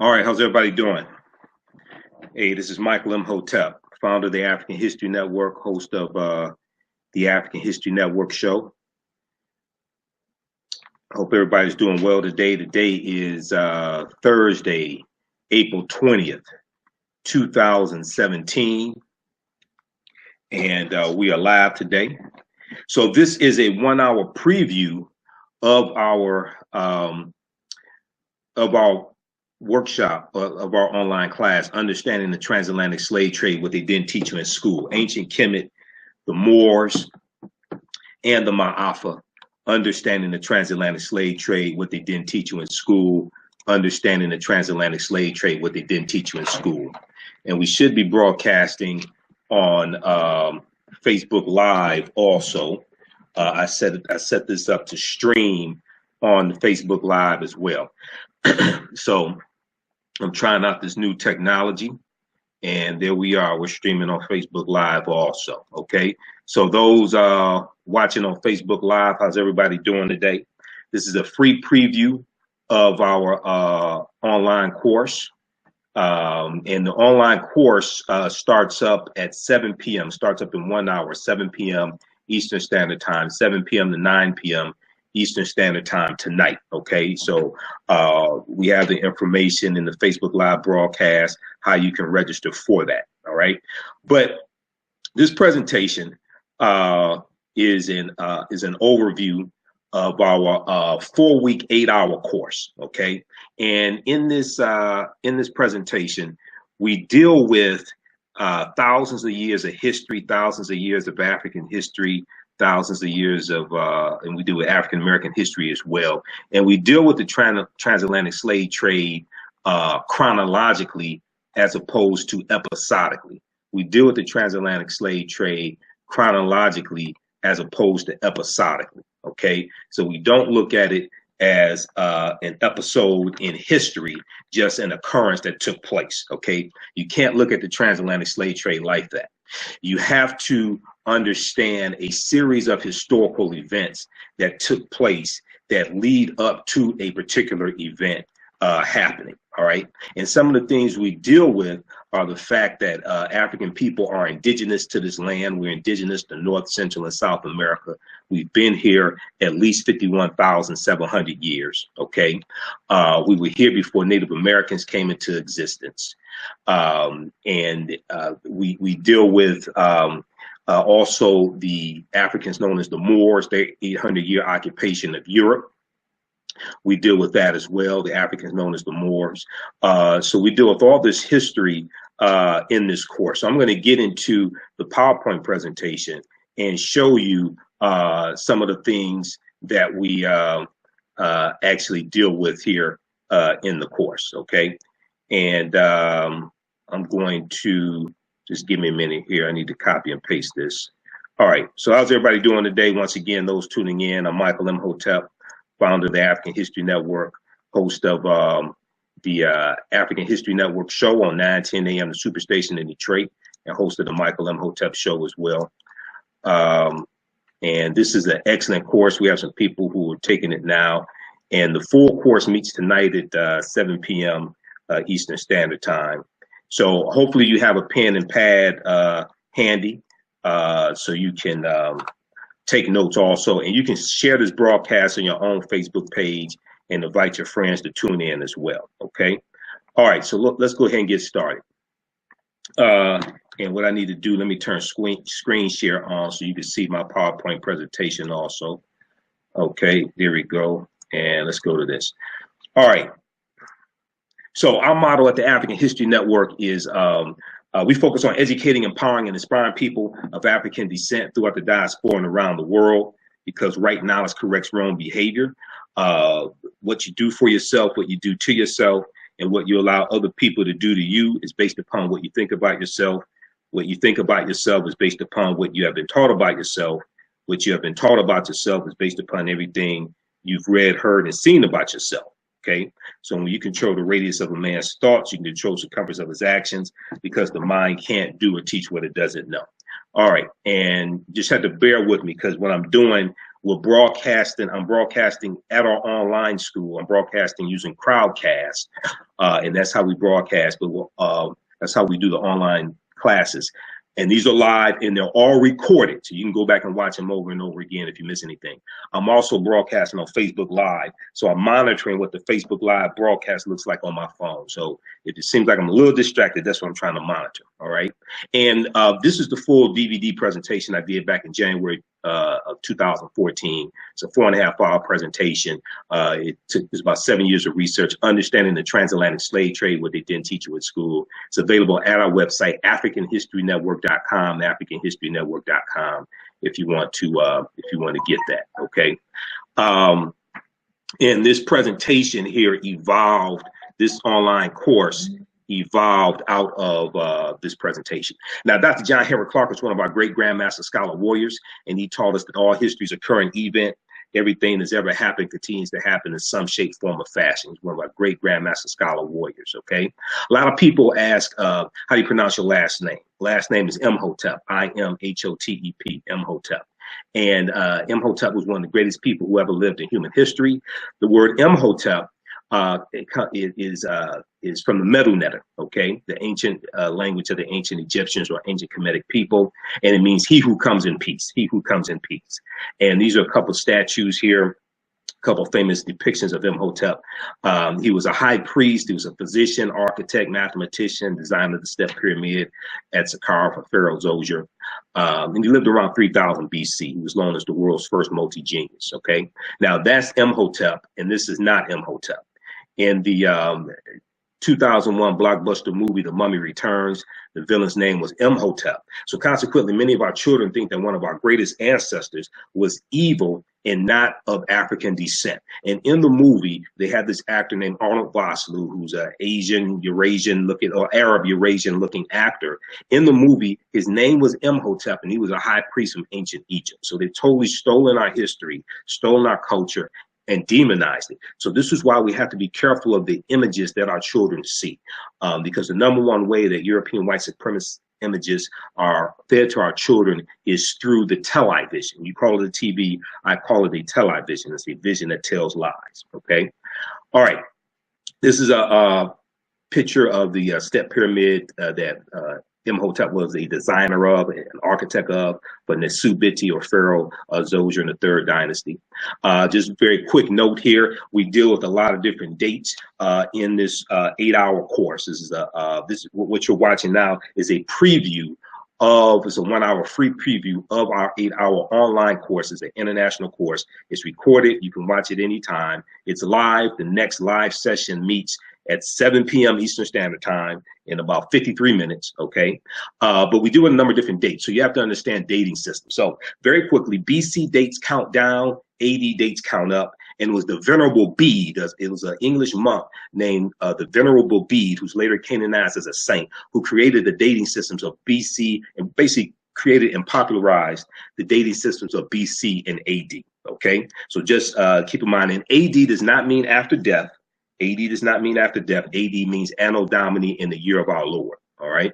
All right, how's everybody doing? Hey, this is Michael Imhotep, founder of the African History Network, host of the African History Network show. I hope everybody's doing well today. Today is Thursday, April 20th, 2017, and we are live today. So this is a 1-hour preview of our workshop of our online class, Understanding the Transatlantic Slave Trade, what they didn't teach you in school. Ancient Kemet, the Moors, and the Maafa. Understanding the Transatlantic Slave Trade, what they didn't teach you in school. Understanding the Transatlantic Slave Trade, what they didn't teach you in school. And we should be broadcasting on Facebook Live also. I set this up to stream on Facebook Live as well. So I'm trying out this new technology, and there we are. We're streaming on Facebook Live also. Okay, so those watching on Facebook Live, how's everybody doing today? This is a free preview of our online course, and the online course starts up at 7 p.m. Starts up in 1 hour, 7 p.m. Eastern Standard Time, 7 p.m. to 9 p.m. Eastern Standard Time tonight. Okay, so we have the information in the Facebook Live broadcast how you can register for that. All right, but this presentation is an overview of our 4-week, 8-hour course. Okay, and in this presentation, we deal with thousands of years of history, thousands of years of African history, thousands of years of, and we deal with African American history as well. And we deal with the transatlantic slave trade chronologically as opposed to episodically. We deal with the transatlantic slave trade chronologically as opposed to episodically. Okay, so we don't look at it as an episode in history, just an occurrence that took place. Okay, you can't look at the transatlantic slave trade like that. You have to understand a series of historical events that took place that lead up to a particular event happening. All right. And some of the things we deal with are the fact that African people are indigenous to this land. We're indigenous to North, Central, and South America. We've been here at least 51,700 years. OK, we were here before Native Americans came into existence. And we deal with also the Africans known as the Moors, their 800-year occupation of Europe. We deal with that as well, the Africans known as the Moors. So we deal with all this history in this course. So I'm going to get into the PowerPoint presentation and show you some of the things that we actually deal with here in the course, okay? And I'm going to just give me a minute here. I need to copy and paste this. All right, so how's everybody doing today? Once again, those tuning in, I'm Michael Imhotep, founder of the African History Network, host of the African History Network show on 9:10 a.m. the Superstation in Detroit, and host of the Michael Imhotep show as well. And this is an excellent course. We have some people who are taking it now, and the full course meets tonight at 7 p.m. Eastern Standard Time. So hopefully you have a pen and pad handy so you can take notes also, and you can share this broadcast on your own Facebook page and invite your friends to tune in as well. Okay. All right. So let's go ahead and get started. And what I need to do, let me turn screen share on so you can see my PowerPoint presentation also. Okay. There we go. And let's go to this. All right. So our motto at the African History Network is we focus on educating, empowering, and inspiring people of African descent throughout the diaspora and around the world, because right knowledge corrects wrong behavior. What you do for yourself, what you do to yourself, and what you allow other people to do to you is based upon what you think about yourself. What you think about yourself is based upon what you have been taught about yourself. What you have been taught about yourself is based upon everything you've read, heard, and seen about yourself. Okay, so when you control the radius of a man's thoughts, you can control the circumference of his actions, because the mind can't do or teach what it doesn't know. All right, and just have to bear with me, because what I'm doing We're broadcasting. I'm broadcasting at our online school. I'm broadcasting using Crowdcast, and that's how we broadcast. But that's how we do the online classes. And these are live, and they're all recorded, so you can go back and watch them over and over again if you miss anything. I'm also broadcasting on Facebook Live, so I'm monitoring what the Facebook Live broadcast looks like on my phone. So if it seems like I'm a little distracted, that's what I'm trying to monitor. All right. And this is the full DVD presentation I did back in January of 2014. It's a 4.5-hour presentation. It took about 7 years of research, understanding the transatlantic slave trade, what they didn't teach you at school. It's available at our website, AfricanHistoryNetwork.com, AfricanHistoryNetwork.com, if you want to get that. Okay. And this presentation here evolved. This online course evolved out of this presentation. Now, Dr. John Henry Clark was one of our great Grandmaster Scholar Warriors, and he taught us that all history is a current event. Everything that's ever happened continues to happen in some shape, form, or fashion. He's one of our great Grandmaster Scholar Warriors, okay? A lot of people ask, how do you pronounce your last name? Last name is Imhotep, I-M-H-O-T-E-P, Imhotep. And Imhotep was one of the greatest people who ever lived in human history. The word Imhotep is from the Medu Neter, okay, the ancient language of the ancient Egyptians or ancient Kemetic people, and it means he who comes in peace, he who comes in peace. And these are a couple statues here, a couple famous depictions of Imhotep. He was a high priest, he was a physician, architect, mathematician, designer of the Step Pyramid at Saqqara for Pharaoh Zoser. And he lived around 3000 BC. He was known as the world's first multi-genius, okay? Now that's Imhotep, and this is not Imhotep. In the 2001 blockbuster movie, The Mummy Returns, the villain's name was Imhotep. So consequently, many of our children think that one of our greatest ancestors was evil and not of African descent. And in the movie, they had this actor named Arnold Vosloo, who's an Asian, Eurasian looking, or Arab Eurasian looking actor. In the movie, his name was Imhotep, and he was a high priest from ancient Egypt. So they've totally stolen our history, stolen our culture, and demonized it. So this is why we have to be careful of the images that our children see, because the number one way that European white supremacist images are fed to our children is through the television. You call it a TV, I call it a television. It's a vision that tells lies, okay? All right, this is a picture of the Step Pyramid that Imhotep was a designer of, an architect of, but Nesubiti or Pharaoh Zoser in the Third Dynasty. Just very quick note here, we deal with a lot of different dates in this 8-hour course. This is what you're watching now is a preview of, it's a 1-hour free preview of our 8-hour online course. It's an international course. It's recorded. You can watch it anytime. It's live. The next live session meets at 7 p.m. Eastern Standard Time in about 53 minutes, okay? But we do a number of different dates, so you have to understand dating systems. So very quickly, BC dates count down, AD dates count up, and it was the Venerable Bede. It was an English monk named the Venerable Bede, who's later canonized as a saint, who created the dating systems of BC and basically created and popularized the dating systems of BC and AD, okay? So just keep in mind, and AD does not mean after death. AD does not mean after death. AD means Anno Domini, in the year of our Lord. All right.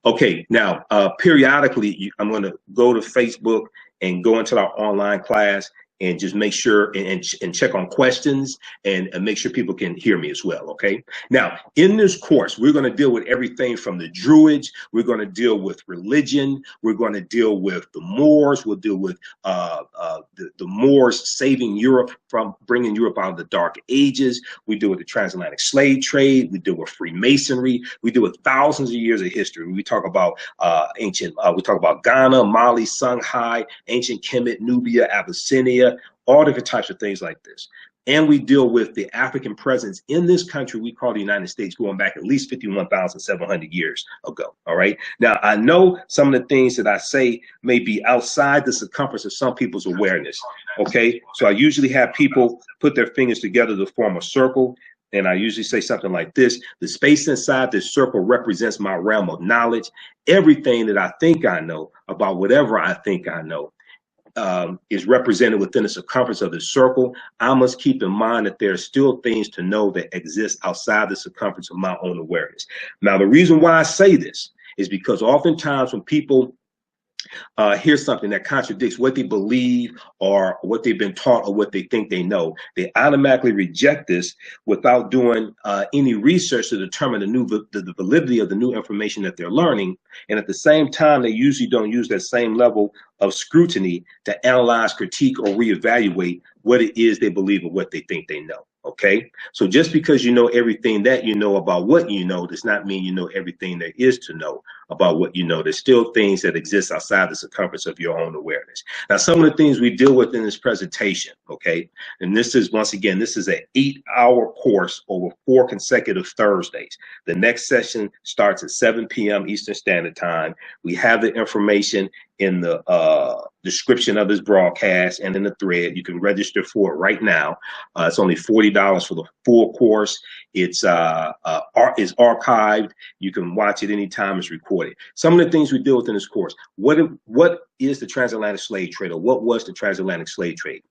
Okay. Now, periodically, I'm going to go to Facebook and go into our online class and just make sure and check on questions and make sure people can hear me as well. Okay. Now, in this course, we're going to deal with everything from the Druids. We're going to deal with religion. We're going to deal with the Moors. We'll deal with the Moors saving Europe from bringing Europe out of the Dark Ages. We deal with the transatlantic slave trade. We deal with Freemasonry. We deal with thousands of years of history. We talk about we talk about Ghana, Mali, Songhai, ancient Kemet, Nubia, Abyssinia, all different types of things like this. And we deal with the African presence in this country we call the United States, going back at least 51,700 years ago. All right. Now, I know some of the things that I say may be outside the circumference of some people's awareness. Okay. So I usually have people put their fingers together to form a circle. And I usually say something like this: the space inside this circle represents my realm of knowledge. Everything that I think I know about whatever I think I know is represented within the circumference of the circle. I must keep in mind that there are still things to know that exist outside the circumference of my own awareness. Now, the reason why I say this is because oftentimes when people here's something that contradicts what they believe or what they've been taught or what they think they know. They automatically reject this without doing any research to determine the validity of the new information that they're learning. And at the same time, they usually don't use that same level of scrutiny to analyze, critique, or reevaluate what it is they believe or what they think they know. Okay, so just because you know everything that you know about what you know does not mean you know everything there is to know about what you know. There's still things that exist outside the circumference of your own awareness. Now, some of the things we deal with in this presentation, okay, and this is, once again, this is an 8-hour course over 4 consecutive Thursdays. The next session starts at 7 p.m. Eastern Standard Time. We have the information in the description of this broadcast and in the thread. You can register for it right now. It's only $40 for the full course. It's archived. You can watch it anytime it's recorded. Some of the things we deal with in this course: what is the transatlantic slave trade, or what was the transatlantic slave trade?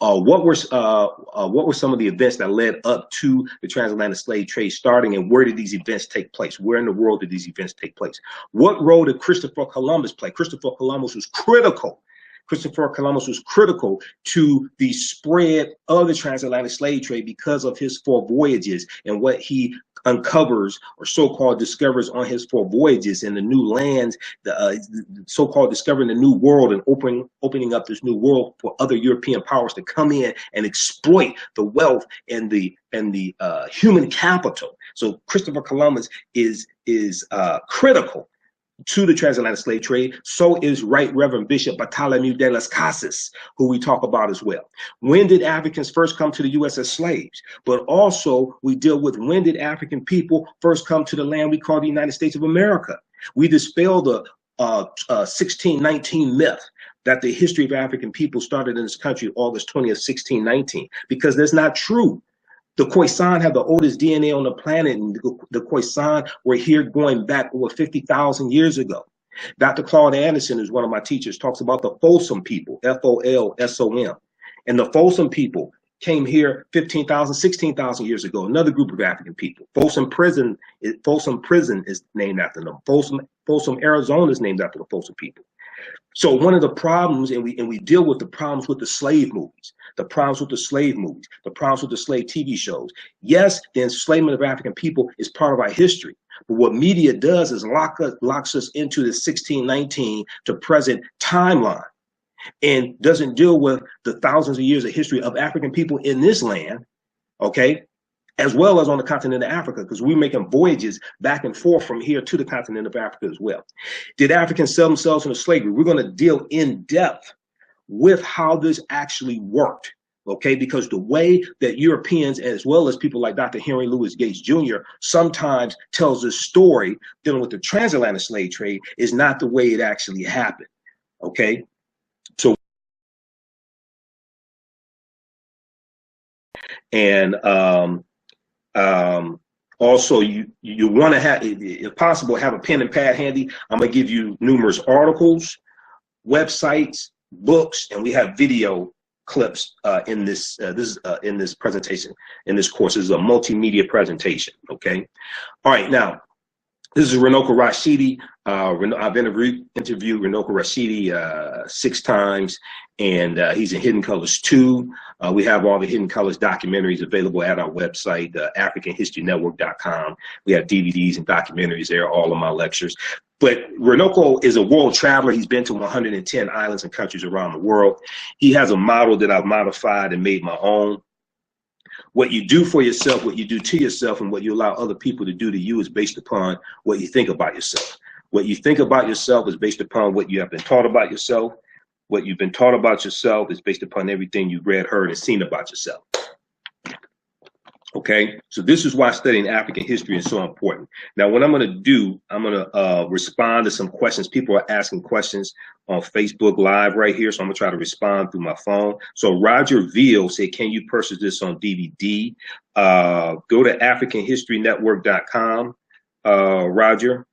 What were some of the events that led up to the transatlantic slave trade starting, and where did these events take place? Where in the world did these events take place? What role did Christopher Columbus play? Christopher Columbus was critical. Christopher Columbus was critical to the spread of the transatlantic slave trade because of his 4 voyages and what he uncovers or so-called discovers on his 4 voyages in the new lands, the so-called discovering the new world and opening up this new world for other European powers to come in and exploit the wealth and the human capital. So Christopher Columbus is critical to the transatlantic slave trade. So is Right Reverend Bishop Bartholomew de las Casas, who we talk about as well. When did Africans first come to the U.S. as slaves? But also we deal with when did African people first come to the land we call the United States of America. We dispel the 1619 myth that the history of African people started in this country August 20th, 1619, because that's not true. The Khoisan have the oldest DNA on the planet, and the Khoisan were here going back over 50,000 years ago. Dr. Claude Anderson, who's one of my teachers, talks about the Folsom people, Folsom. And the Folsom people came here 15,000, 16,000 years ago, another group of African people. Folsom Prison is named after them. Folsom, Arizona is named after the Folsom people. So one of the problems, and we deal with the problems with the slave movies, the problems with the slave movies, the problems with the slave TV shows. Yes, the enslavement of African people is part of our history, but what media does is locks us into the 1619 to present timeline and doesn't deal with the thousands of years of history of African people in this land, okay, as well as on the continent of Africa, because we're making voyages back and forth from here to the continent of Africa as well. Did Africans sell themselves into slavery? We're going to deal in depth with how this actually worked, okay? Because the way that Europeans, as well as people like Dr. Henry Louis Gates Jr., sometimes tells this story dealing with the transatlantic slave trade is not the way it actually happened, okay? So, and also, you want to have, if possible, have a pen and pad handy. I'm going to give you numerous articles, websites, books, and we have video clips in this presentation. In this course, this is a multimedia presentation. Okay. All right. Now, this is Runoko Rashidi. I've interviewed Runoko Rashidi 6 times, and he's in Hidden Colors 2. We have all the Hidden Colors documentaries available at our website, AfricanHistoryNetwork.com. We have DVDs and documentaries there, all of my lectures. But Runoko is a world traveler. He's been to 110 islands and countries around the world. He has a model that I've modified and made my own. What you do for yourself, what you do to yourself, and what you allow other people to do to you is based upon what you think about yourself. What you think about yourself is based upon what you have been taught about yourself. What you've been taught about yourself is based upon everything you've read, heard, and seen about yourself. Okay, so this is why studying African history is so important. Now, what I'm going to do, I'm going to respond to some questions. People are asking questions on Facebook Live right here, so I'm going to try to respond through my phone. So Roger Veal said, can you purchase this on DVD? Go to AfricanHistoryNetwork.com, Roger,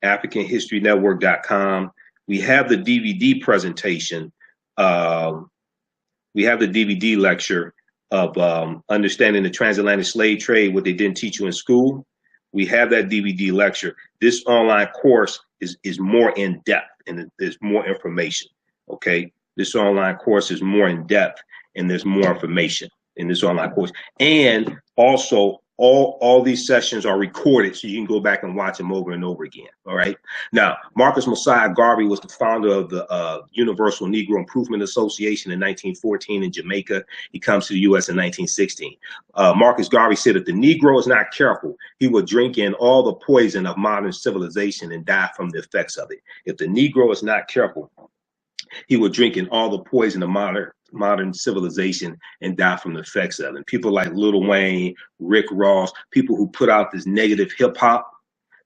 AfricanHistoryNetwork.com. We have the DVD presentation. We have the DVD lecture of understanding the transatlantic slave trade, what they didn't teach you in school. We have that DVD lecture. This online course is more in depth. and there's more information. Okay, this online course is more in depth, and there's more information in this online course. And also, all these sessions are recorded, so you can go back and watch them over and over again. All right. Now, Marcus Mosiah Garvey was the founder of the Universal Negro Improvement Association in 1914 in Jamaica. He comes to the U.S. in 1916. Marcus Garvey said, if the Negro is not careful, he will drink in all the poison of modern civilization and die from the effects of it. If the Negro is not careful, he will drink in all the poison of modern civilization and die from the effects of it. And people like Lil Wayne, Rick Ross, people who put out this negative hip hop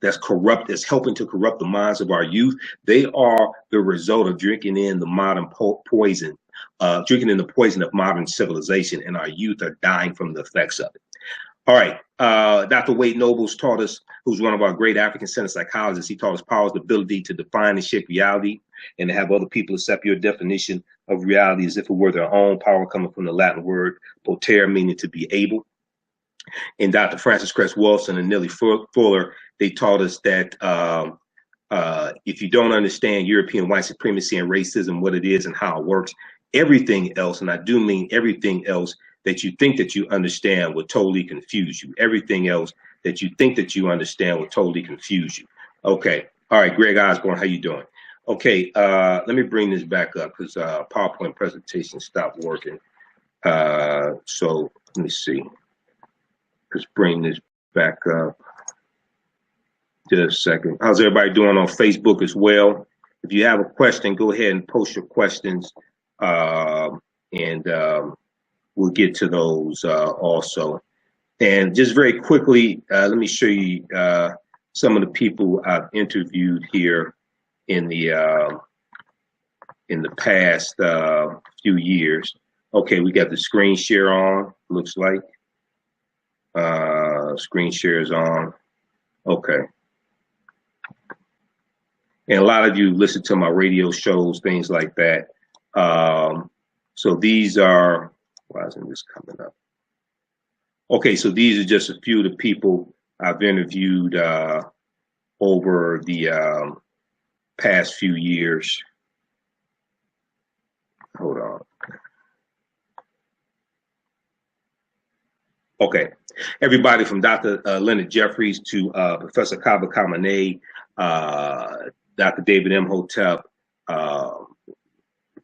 that's corrupt, that's helping to corrupt the minds of our youth, they are the result of drinking in the modern poison, drinking in the poison of modern civilization, and our youth are dying from the effects of it. All right, Dr. Wade Nobles taught us, who's one of our great African-centered psychologists, he taught us power's ability to define and shape reality, and to have other people accept your definition of reality as if it were their own. Power coming from the Latin word potere, meaning to be able. And Dr. Francis Cress Wilson and Nellie Fuller, they taught us that if you don't understand European white supremacy and racism, what it is and how it works, everything else, and I do mean everything else that you think that you understand, will totally confuse you. Everything else that you think that you understand will totally confuse you. Okay. All right, Greg Osborne, how you doing? Okay, let me bring this back up because PowerPoint presentation stopped working. So let me see. Let's bring this back up. Just a second. How's everybody doing on Facebook as well? If you have a question, go ahead and post your questions, and we'll get to those also. And just very quickly, let me show you some of the people I've interviewed here in the past few years. Okay, we got the screen share on, looks like. Screen share is on. Okay. And a lot of you listen to my radio shows, things like that. So these are, why isn't this coming up? Okay, so these are just a few of the people I've interviewed over the past few years. Hold on. Okay, everybody from Dr. Leonard Jeffries to Professor Kaba Kamene, Dr. David Imhotep,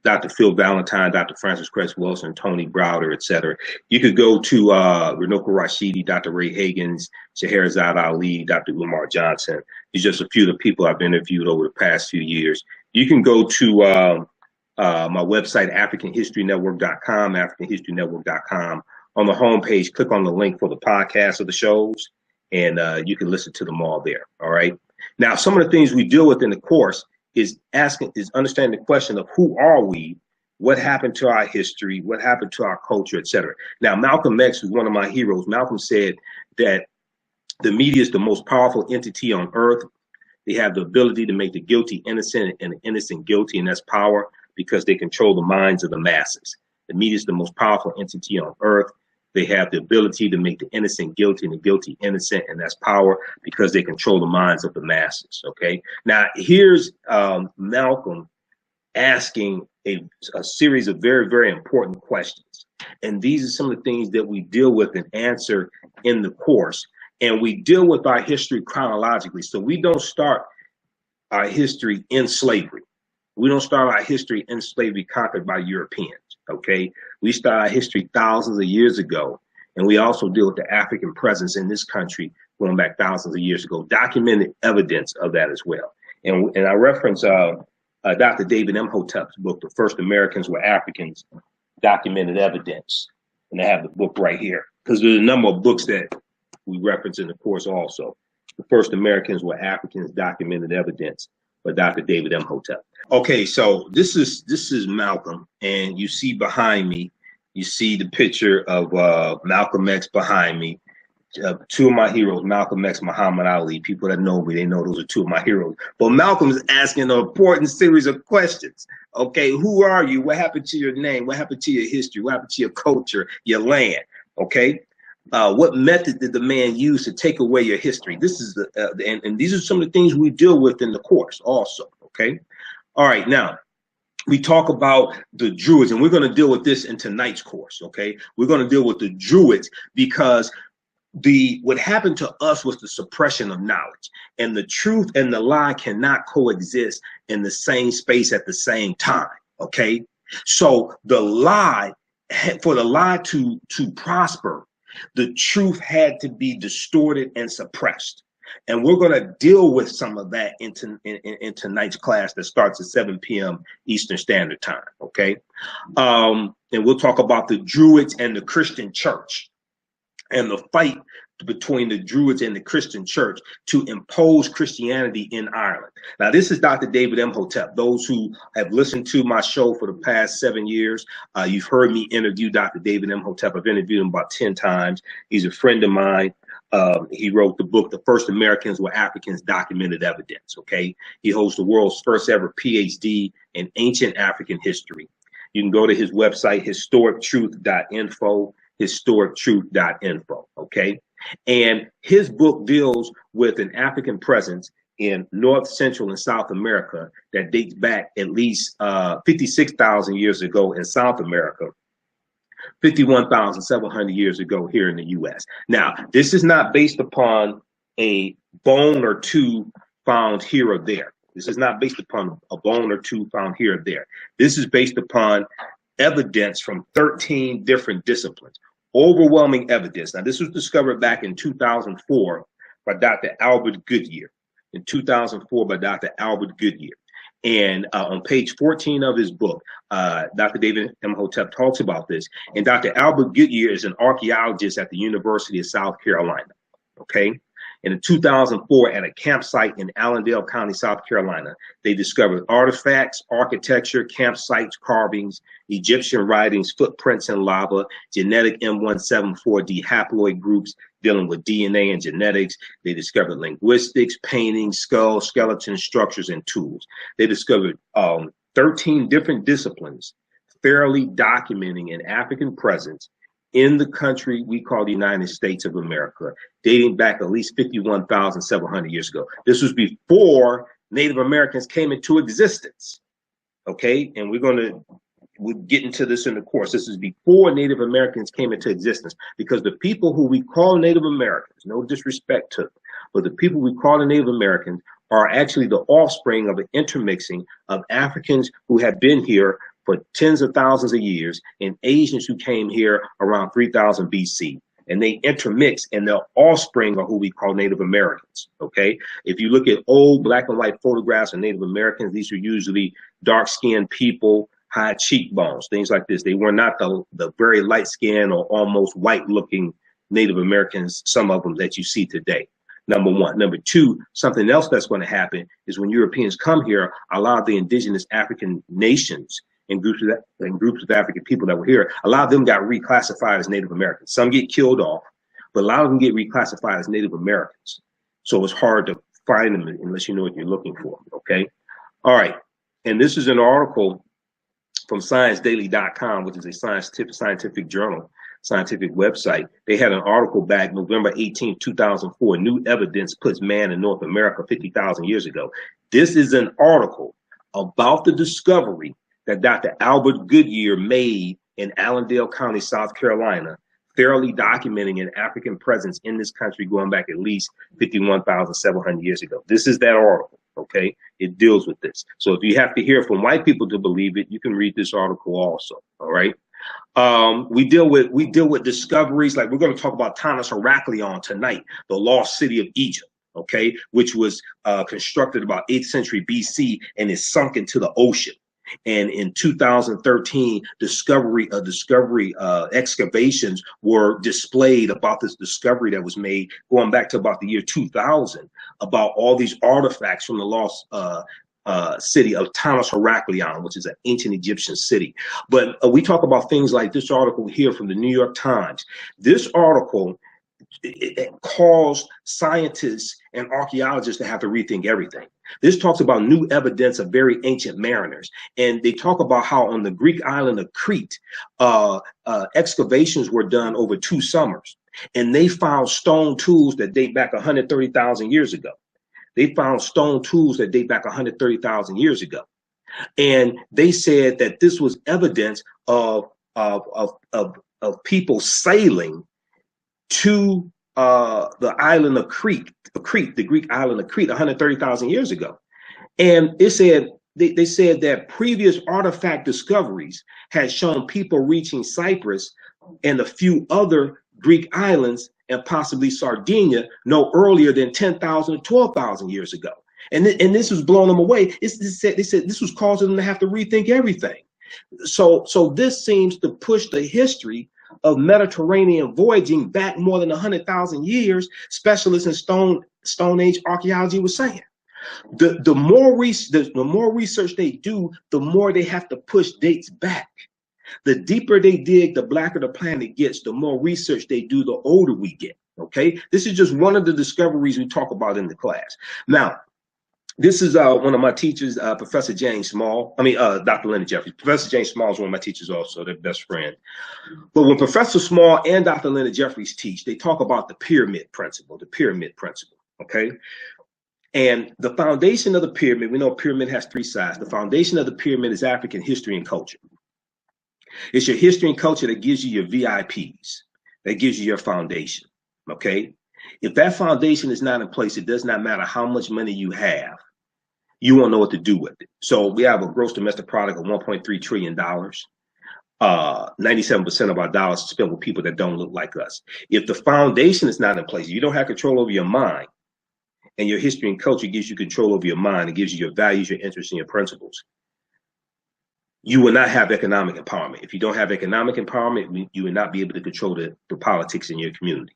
Dr. Phil Valentine, Dr. Francis Cress Wilson, Tony Browder, etc. You could go to Runoko Rashidi, Dr. Ray Higgins, Scheherazade Ali, Dr. Umar Johnson. These are just a few of the people I've interviewed over the past few years. You can go to my website, AfricanHistoryNetwork.com, AfricanHistoryNetwork.com. On the homepage, click on the link for the podcast of the shows, and you can listen to them all there. All right. Now, some of the things we deal with in the course is understanding the question of who are we, what happened to our history, what happened to our culture, etc. Now, Malcolm X was one of my heroes. Malcolm said that the media is the most powerful entity on earth. They have the ability to make the guilty innocent and the innocent guilty, and that's power because they control the minds of the masses. The media is the most powerful entity on earth. They have the ability to make the innocent guilty and the guilty innocent, and that's power because they control the minds of the masses. Okay. Now here's Malcolm asking a series of very, very important questions, and these are some of the things that we deal with and answer in the course. And we deal with our history chronologically, so we don't start our history in slavery. We don't start our history in slavery conquered by Europeans. Okay, we start our history thousands of years ago, and we also deal with the African presence in this country going back thousands of years ago, documented evidence of that as well. And I reference Dr. David Imhotep's book, The First Americans Were Africans, Documented Evidence. And I have the book right here, because there's a number of books that we reference in the course also. The First Americans Were Africans, Documented Evidence, by Dr. David Imhotep. Okay, so this is Malcolm, and you see behind me, you see the picture of Malcolm X behind me. Two of my heroes, Malcolm X, Muhammad Ali. People that know me, they know those are two of my heroes. But Malcolm's asking an important series of questions. Okay, who are you? What happened to your name? What happened to your history? What happened to your culture, your land? Okay, what method did the man use to take away your history? This is and these are some of the things we deal with in the course also. Okay, All right, now we talk about the Druids, and we're going to deal with this in tonight's course. Okay, we're going to deal with the Druids because what happened to us was the suppression of knowledge, and the truth and the lie cannot coexist in the same space at the same time. Okay, so the lie, for the lie to prosper, the truth had to be distorted and suppressed. And we're going to deal with some of that in tonight's class that starts at 7 p.m. Eastern Standard Time. Okay, and we'll talk about the Druids and the Christian church, and the fight between the Druids and the Christian church to impose Christianity in Ireland. Now, this is Dr. David Imhotep. Those who have listened to my show for the past 7 years, you've heard me interview Dr. David Imhotep. I've interviewed him about 10 times. He's a friend of mine. He wrote the book, The First Americans Were Africans, Documented Evidence. Okay, he holds the world's first ever PhD in ancient African history. You can go to his website, historictruth.info, historictruth.info. Okay, and his book deals with an African presence in North, Central, and South America that dates back at least 56,000 years ago in South America, 51,700 years ago here in the U.S. Now, this is not based upon a bone or two found here or there. This is not based upon a bone or two found here or there. This is based upon evidence from 13 different disciplines. Overwhelming evidence. Now, this was discovered back in 2004 by Dr. Albert Goodyear. In 2004 by Dr. Albert Goodyear. And on page 14 of his book, Dr. David Imhotep talks about this. And Dr. Albert Goodyear is an archaeologist at the University of South Carolina. Okay. And in 2004, at a campsite in Allendale County, South Carolina, they discovered artifacts, architecture, campsites, carvings, Egyptian writings, footprints in lava, genetic M174D haploid groups dealing with DNA and genetics. They discovered linguistics, paintings, skulls, skeletons, structures, and tools. They discovered 13 different disciplines fairly documenting an African presence in the country we call the United States of America, dating back at least 51,700 years ago. This was before Native Americans came into existence. Okay, and we'll get into this in the course. This is before Native Americans came into existence, because the people who we call Native Americans, no disrespect to them, but the people we call the Native Americans are actually the offspring of an intermixing of Africans who have been here for tens of thousands of years and Asians who came here around 3000 BC. And they intermix, and their offspring are who we call Native Americans. Okay, if you look at old black and white photographs of Native Americans, these are usually dark-skinned people, high cheekbones, things like this. They were not the very light-skinned or almost white-looking Native Americans, some of them that you see today. Number one. Number two, something else that's going to happen is when Europeans come here, a lot of the indigenous African nations and groups of African people that were here, a lot of them got reclassified as Native Americans. Some get killed off, but a lot of them get reclassified as Native Americans. So it's hard to find them unless you know what you're looking for. Okay. All right. And this is an article from ScienceDaily.com, which is a scientific journal, scientific website. They had an article back November 18, 2004, new evidence puts man in North America 50,000 years ago. This is an article about the discovery that Dr. Albert Goodyear made in Allendale County, South Carolina, thoroughly documenting an African presence in this country going back at least 51,700 years ago. This is that article, okay? It deals with this. So if you have to hear from white people to believe it, you can read this article also, all right? We deal with discoveries, like we're going to talk about Thomas Heraclion tonight, the lost city of Egypt, okay, which was constructed about 8th century BC and is sunk into the ocean. And in 2013, excavations were displayed about this discovery that was made going back to about the year 2000, about all these artifacts from the lost city of Thomas Heraclion, which is an ancient Egyptian city. But we talk about things like this article here from the New York Times. This article, it caused scientists and archaeologists to have to rethink everything. This talks about new evidence of very ancient mariners. And they talk about how on the Greek island of Crete, excavations were done over 2 summers. And they found stone tools that date back 130,000 years ago. They found stone tools that date back 130,000 years ago. And they said that this was evidence of people sailing to the island of Crete, the Greek island of Crete, 130,000 years ago. And it said they said that previous artifact discoveries had shown people reaching Cyprus and a few other Greek islands and possibly Sardinia no earlier than 10,000 or 12,000 years ago. And this was blowing them away. They said this was causing them to have to rethink everything. So this seems to push the history of Mediterranean voyaging back more than 100,000 years. Specialists in Stone Age archaeology was saying. The more research they do, the more they have to push dates back. The deeper they dig, the blacker the planet gets. The more research they do, the older we get. Okay, this is just one of the discoveries we talk about in the class. Now, this is one of my teachers, Professor James Small. Dr. Leonard Jeffries. Professor James Small is one of my teachers also, their best friend. But when Professor Small and Dr. Leonard Jeffries teach, they talk about the pyramid principle, okay? And the foundation of the pyramid, we know a pyramid has three sides. The foundation of the pyramid is African history and culture. It's your history and culture that gives you your VIPs, that gives you your foundation, okay? If that foundation is not in place, it does not matter how much money you have, you won't know what to do with it. So we have a gross domestic product of $1.3 trillion. 97% of our dollars are spent with people that don't look like us. If the foundation is not in place, you don't have control over your mind, and your history and culture gives you control over your mind. It gives you your values, your interests, and your principles. You will not have economic empowerment. If you don't have economic empowerment, you will not be able to control the politics in your community.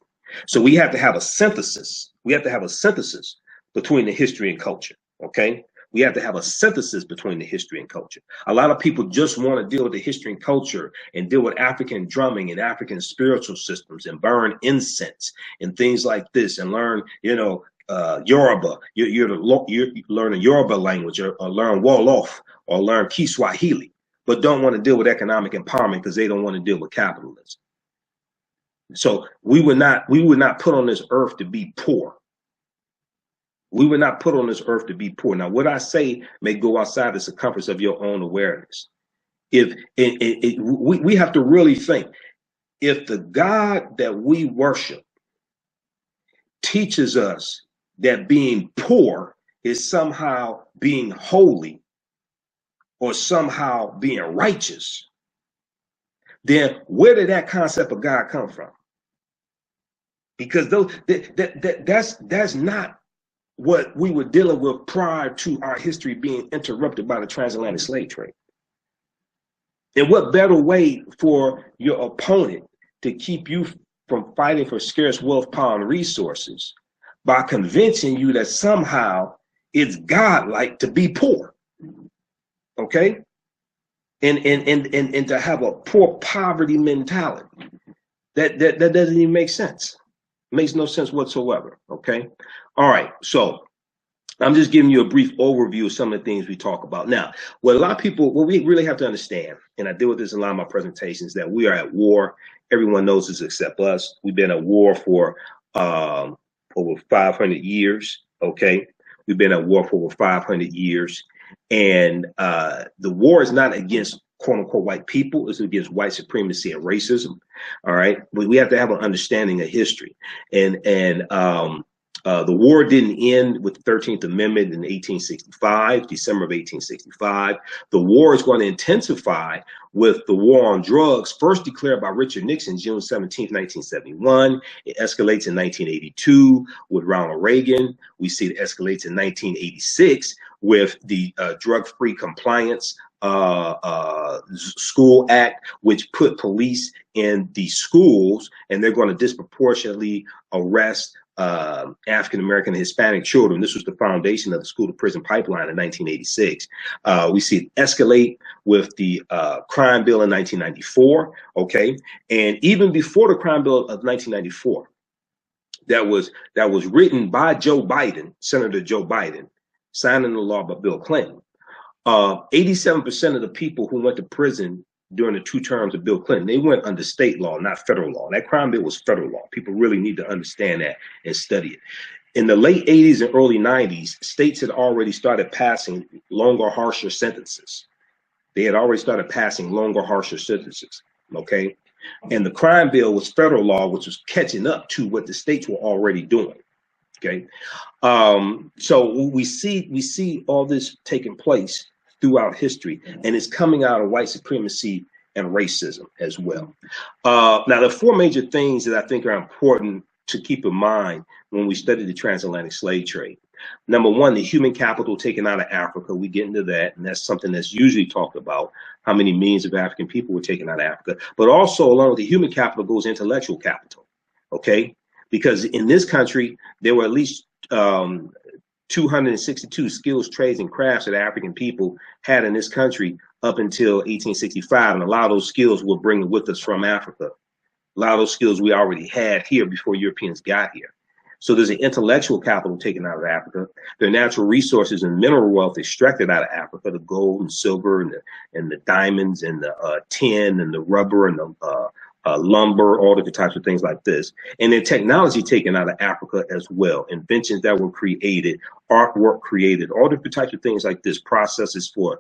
So we have to have a synthesis. We have to have a synthesis between the history and culture, okay? We have to have a synthesis between the history and culture. A lot of people just want to deal with the history and culture and deal with African drumming and African spiritual systems and burn incense and things like this and learn, Yoruba. You're learn a Yoruba language or learn Wolof or learn Kiswahili, but don't want to deal with economic empowerment because they don't want to deal with capitalism. So we were not put on this earth to be poor. We were not put on this earth to be poor. Now, what I say may go outside the circumference of your own awareness. We have to really think, if the God that we worship teaches us that being poor is somehow being holy or somehow being righteous, then where did that concept of God come from? Because that's not what we were dealing with prior to our history being interrupted by the transatlantic slave trade. And what better way for your opponent to keep you from fighting for scarce wealth, power, and resources by convincing you that somehow it's godlike to be poor, okay? And to have a poor poverty mentality. That doesn't even make sense. It makes no sense whatsoever, okay? All right, so I'm just giving you a brief overview of some of the things we talk about. Now, what we really have to understand, and I deal with this in a lot of my presentations, that we are at war. Everyone knows this except us. We've been at war for over 500 years, okay? We've been at war for over 500 years. And the war is not against quote unquote white people, it's against white supremacy and racism. All right. But we have to have an understanding of history. And the war didn't end with the 13th Amendment in 1865, December of 1865. The war is going to intensify with the war on drugs, first declared by Richard Nixon, June 17, 1971. It escalates in 1982 with Ronald Reagan. We see it escalates in 1986 with the Drug-Free Compliance School Act, which put police in the schools, and they're going to disproportionately arrest African-American and Hispanic children. This was the foundation of the school to prison pipeline in 1986. We see it escalate with the crime bill in 1994. Okay. And even before the crime bill of 1994, that was written by Joe Biden, Senator Joe Biden, signing the law by Bill Clinton. 87% of the people who went to prison during the 2 terms of Bill Clinton, they went under state law, not federal law. That crime bill was federal law. People really need to understand that and study it. In the late 80s and early 90s, states had already started passing longer, harsher sentences. They had already started passing longer, harsher sentences, okay? And the crime bill was federal law, which was catching up to what the states were already doing, okay? So we see all this taking place throughout history, and it's coming out of white supremacy and racism as well. Now, the four major things that I think are important to keep in mind when we study the transatlantic slave trade. Number one, the human capital taken out of Africa. We get into that, and that's something that's usually talked about, how many millions of African people were taken out of Africa. But also, along with the human capital goes intellectual capital, okay? Because in this country, there were at least 262 skills, trades, and crafts that African people had in this country up until 1865. And a lot of those skills we're bringing with us from Africa. A lot of those skills we already had here before Europeans got here. So there's an intellectual capital taken out of Africa. There are natural resources and mineral wealth extracted out of Africa, the gold and silver and the diamonds and the tin and the rubber and the lumber, all different types of things like this. And then technology taken out of Africa as well. Inventions that were created, artwork created, all different types of things like this, processes for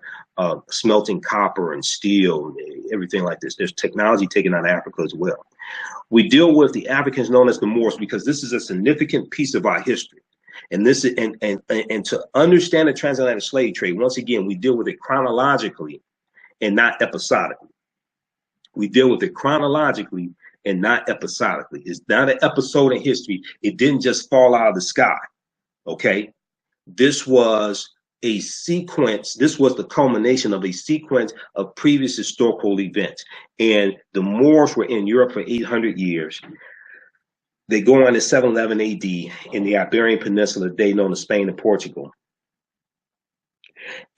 smelting copper and steel, and everything like this. There's technology taken out of Africa as well. We deal with the Africans known as the Moors because this is a significant piece of our history. And this is, and to understand the transatlantic slave trade, once again, we deal with it chronologically and not episodically. We deal with it chronologically and not episodically. It's not an episode in history. It didn't just fall out of the sky, okay? This was a sequence. This was the culmination of a sequence of previous historical events. And the Moors were in Europe for 800 years. They go on to 711 AD in the Iberian Peninsula, today known as Spain and Portugal.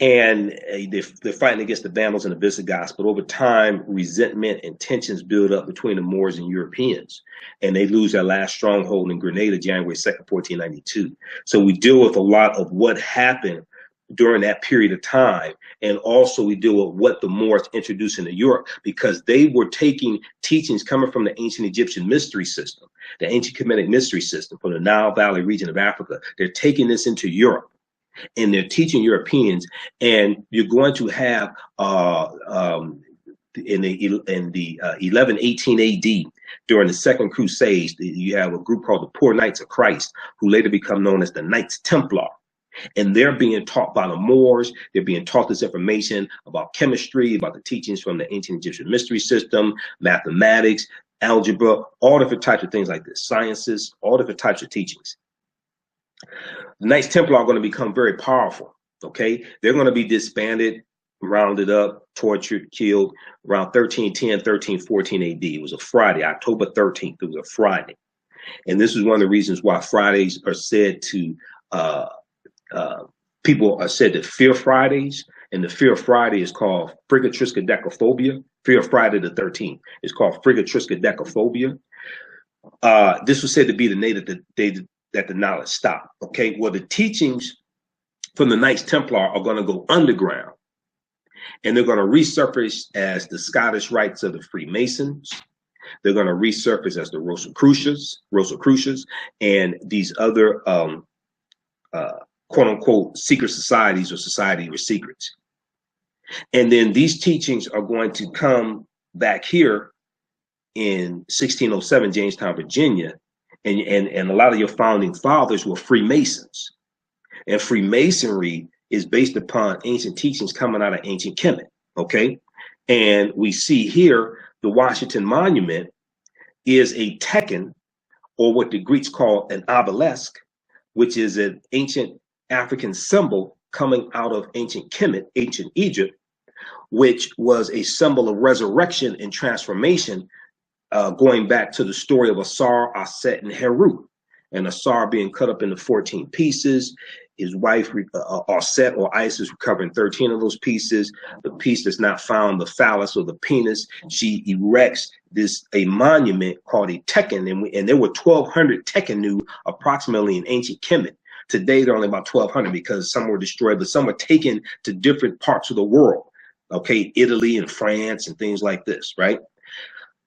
And they're fighting against the Vandals and the Visigoths, but over time, resentment and tensions build up between the Moors and Europeans, and they lose their last stronghold in Grenada, January 2nd, 1492. So we deal with a lot of what happened during that period of time, and also we deal with what the Moors introduced into Europe, because they were taking teachings coming from the ancient Egyptian mystery system, the ancient Kemetic mystery system from the Nile Valley region of Africa. They're taking this into Europe, and they're teaching Europeans, and you're going to have in the 1118 AD during the Second Crusades, you have a group called the Poor Knights of Christ, who later become known as the Knights Templar. And they're being taught by the Moors. They're being taught this information about chemistry, about the teachings from the ancient Egyptian mystery system, mathematics, algebra, all different types of things like this, sciences, all different types of teachings. The Knights Templar are going to become very powerful, okay? They're going to be disbanded, rounded up, tortured, killed around 1310, 1314 AD. It was a Friday, October 13th. It was a Friday. And this is one of the reasons why Fridays are said to, people are said to fear Fridays. And the fear of Friday is called frigatriskaidekaphobia. Fear of Friday the 13th is called frigatriskaidekaphobia. This was said to be the day that the knowledge stopped. Okay, well, the teachings from the Knights Templar are going to go underground, and they're going to resurface as the Scottish Rites of the Freemasons. They're going to resurface as the Rosicrucians, and these other quote unquote secret societies or society with secrets. And then these teachings are going to come back here in 1607, Jamestown, Virginia. And a lot of your founding fathers were Freemasons. And Freemasonry is based upon ancient teachings coming out of ancient Kemet, okay? And we see here the Washington Monument is a tekken, or what the Greeks call an obelisk, which is an ancient African symbol coming out of ancient Kemet, ancient Egypt, which was a symbol of resurrection and transformation, going back to the story of Asar, Aset, and Heru, and Asar being cut up into 14 pieces. His wife, Aset or Isis, recovering 13 of those pieces. The piece that's not found, the phallus or the penis, she erects a monument called a tekken, and there were 1,200 tekkenu approximately in ancient Kemet. Today, there are only about 1,200 because some were destroyed, but some were taken to different parts of the world. Okay, Italy and France and things like this, right?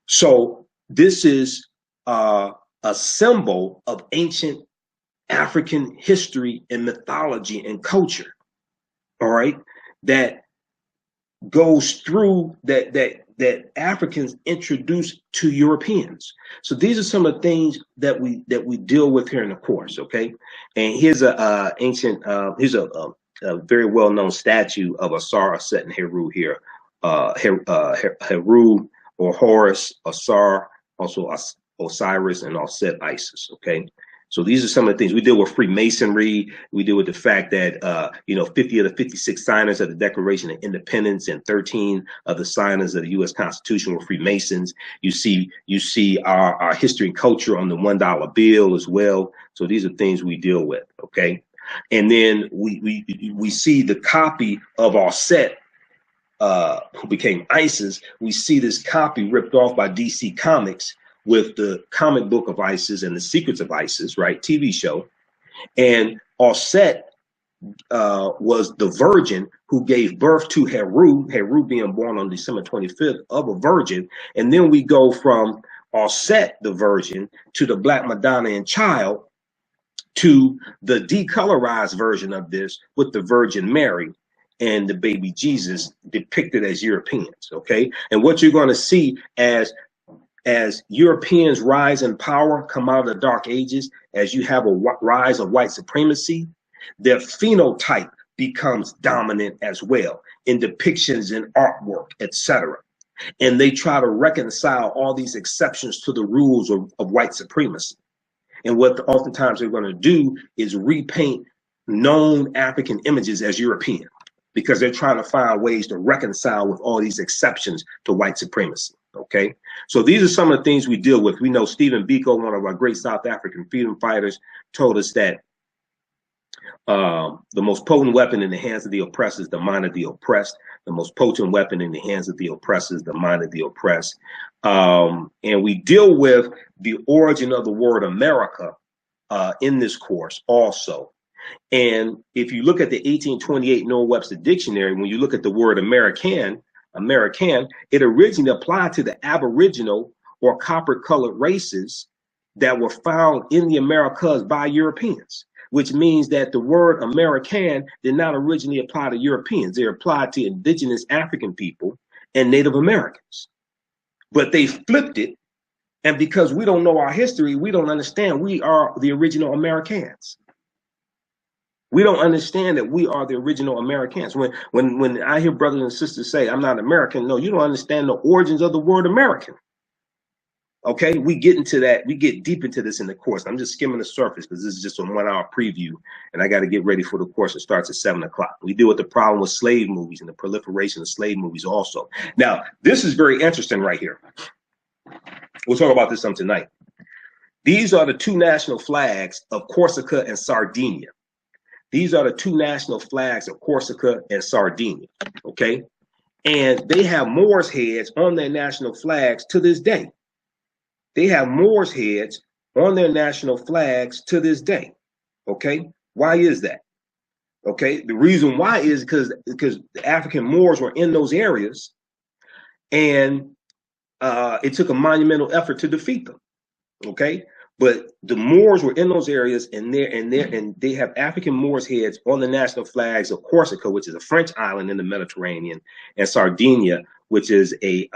So this is a symbol of ancient African history and mythology and culture, all right, that goes through that Africans introduced to Europeans. So these are some of the things that we deal with here in the course, okay? And here's a ancient here's a very well-known statue of Asar, Aset, and Heru here. Heru or Horus, Asar, also Osiris, and Aset, Isis, okay? So these are some of the things we deal with. Freemasonry. We deal with the fact that 50 of the 56 signers of the Declaration of Independence and 13 of the signers of the U.S. Constitution were Freemasons. You see our history and culture on the $1 bill as well. So these are things we deal with. Okay, and then we see the copy of our set. Who became ISIS. We see this copy ripped off by DC Comics with the comic book of ISIS and the Secrets of ISIS, right? TV show. And Aset was the virgin who gave birth to Heru, Heru being born on December 25th of a virgin. And then we go from Aset, the virgin, to the Black Madonna and Child, to the decolorized version of this with the Virgin Mary and the baby Jesus depicted as Europeans, okay? And what you're going to see as Europeans rise in power, come out of the Dark Ages, as you have a rise of white supremacy, their phenotype becomes dominant as well in depictions in artwork, etc. And they try to reconcile all these exceptions to the rules of white supremacy. And what oftentimes they're going to do is repaint known African images as European, because they're trying to find ways to reconcile with all these exceptions to white supremacy. Okay, so these are some of the things we deal with. We know Stephen Biko, one of our great South African freedom fighters, told us that the most potent weapon in the hands of the oppressed is the mind of the oppressed. The most potent weapon in the hands of the oppressed is the mind of the oppressed. And we deal with the origin of the word America in this course also. And if you look at the 1828 Noah Webster Dictionary, when you look at the word American, it originally applied to the Aboriginal or copper-colored races that were found in the Americas by Europeans, which means that the word American did not originally apply to Europeans. They applied to indigenous African people and Native Americans. But they flipped it, and because we don't know our history, we don't understand we are the original Americans. We don't understand that we are the original Americans. When I hear brothers and sisters say, I'm not American, no, you don't understand the origins of the word American. Okay, we get into that. We get deep into this in the course. I'm just skimming the surface because this is just a 1 hour preview, and I got to get ready for the course that starts at 7 o'clock. We deal with the problem with slave movies and the proliferation of slave movies also. Now, this is very interesting right here. We'll talk about this some tonight. These are the two national flags of Corsica and Sardinia. These are the two national flags of Corsica and Sardinia, okay? And they have Moors heads on their national flags to this day. They have Moors heads on their national flags to this day, okay? Why is that? Okay, the reason why is because the African Moors were in those areas, and it took a monumental effort to defeat them, okay? But the Moors were in those areas, and they have African Moors heads on the national flags of Corsica, which is a French island in the Mediterranean, and Sardinia, which is a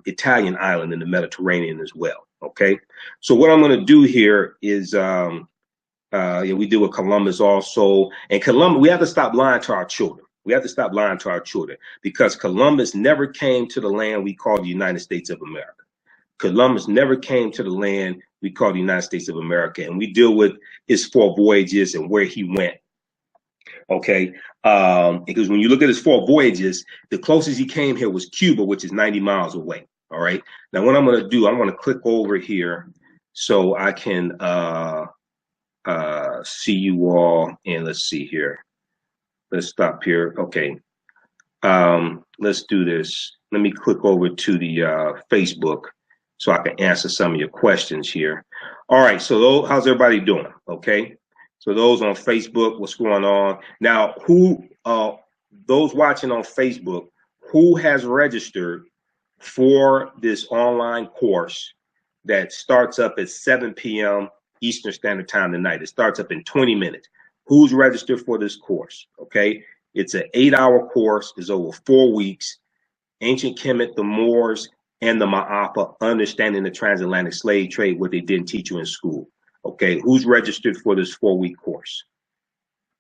Italian island in the Mediterranean as well. Okay, so what I'm going to do here is we deal with Columbus also, and Columbus. We have to stop lying to our children. We have to stop lying to our children, because Columbus never came to the land we call the United States of America. Columbus never came to the land we call the United States of America, and we deal with his 4 voyages and where he went. Okay, because when you look at his 4 voyages, the closest he came here was Cuba, which is 90 miles away. All right, now what I'm going to do, I'm going to click over here so I can see you all, and let's see here. Let's stop here. Okay, let's do this. Let me click over to the Facebook, so I can answer some of your questions here. All right, so how's everybody doing? Okay, so those on Facebook, what's going on? Now, those watching on Facebook, who has registered for this online course that starts up at 7 p.m. Eastern Standard Time tonight. It starts up in 20 minutes. Who's registered for this course? Okay, it's an 8-hour course. It's over 4 weeks. Ancient Kemet, the Moors, and the Maafa, understanding the transatlantic slave trade, what they didn't teach you in school. Okay, who's registered for this 4-week course?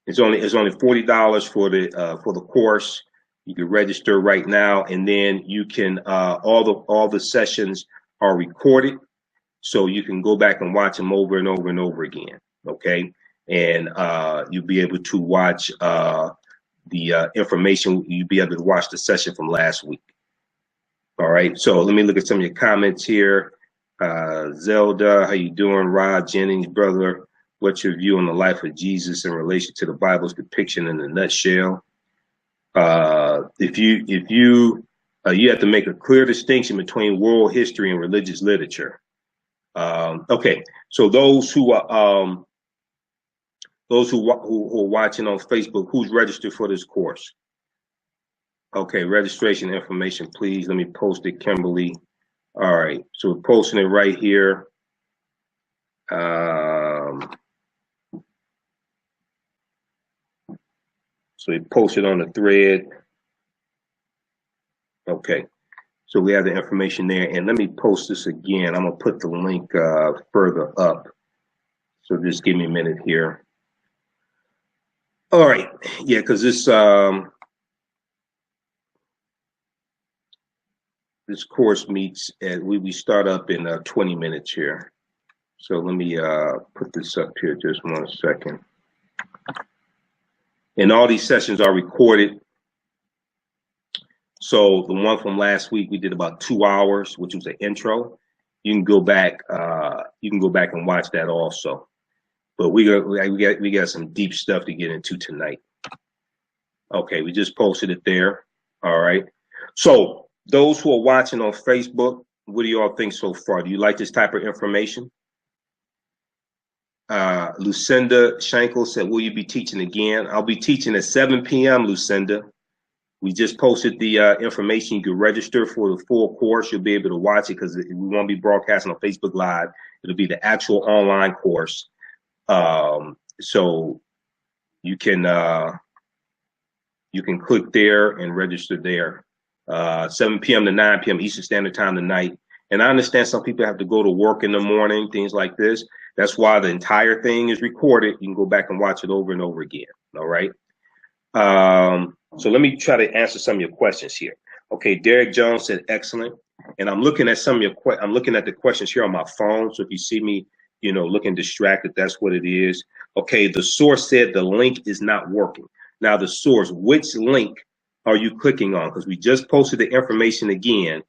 It's only $40 for the course. You can register right now, and then you can all the sessions are recorded, so you can go back and watch them over and over and over again. Okay, and you'll be able to watch the information. You'll be able to watch the session from last week. All right, so let me look at some of your comments here. Zelda, how you doing? Rod Jennings, brother, what's your view on the life of Jesus in relation to the Bible's depiction in a nutshell? If you have to make a clear distinction between world history and religious literature. Okay, so those who are watching on Facebook, who's registered for this course? Okay, registration information, please. Let me post it, Kimberly. All right, so we're posting it right here. So we posted on the thread. Okay, so we have the information there, and let me post this again. I'm gonna put the link further up. So just give me a minute here. All right, yeah, because this course meets and we start up in 20 minutes here. So let me put this up here just 1 second. And all these sessions are recorded. So the one from last week, we did about 2 hours, which was an intro. You can go back. You can go back and watch that also. But we got some deep stuff to get into tonight. Okay, we just posted it there. All right. So those who are watching on Facebook, what do you all think so far? Do you like this type of information? Lucinda Schenkel said, will you be teaching again? I'll be teaching at 7 p.m., Lucinda. We just posted the information. You can register for the full course. You'll be able to watch it because we won't be broadcasting on Facebook Live. It'll be the actual online course. So you can click there and register there. 7 p.m. to 9 p.m. Eastern Standard Time tonight. And I understand some people have to go to work in the morning, things like this. That's why the entire thing is recorded. You can go back and watch it over and over again. All right. So let me try to answer some of your questions here. Okay, Derek Jones said excellent. And I'm looking at some of your I'm looking at the questions here on my phone. So if you see me, looking distracted, that's what it is. Okay, the source said the link is not working. Now the source, which link are you clicking on? Because we just posted the information again.